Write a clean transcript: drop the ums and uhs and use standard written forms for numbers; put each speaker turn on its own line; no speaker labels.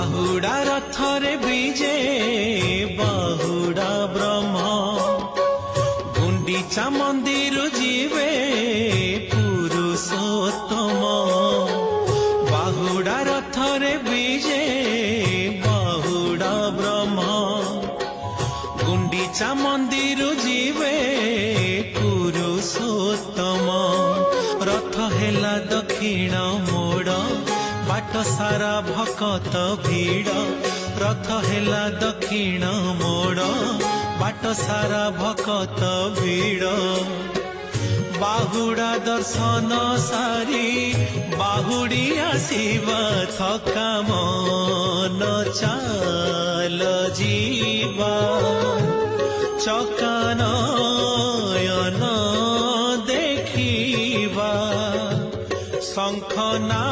बाहुडा रथरे विजे बाहुडा ब्रह्म गुंडीचा मंदिर जीवे पुरुषोत्तम बाहुडा रथरे विजे बाहुडा ब्रह्म गुंडीचा मंदिर जीवे पुरुषोत्तम रथ हेला दक्षिण मोड़ बाट सारा भकत भीड़ रथ हेला दक्षिण मोड़ बाट सारा भकत भीड़ बाहुडा दर्शन सारी बाहुडी आसीब थका मन चाल जीवा चकानयन देखिबा शंख ना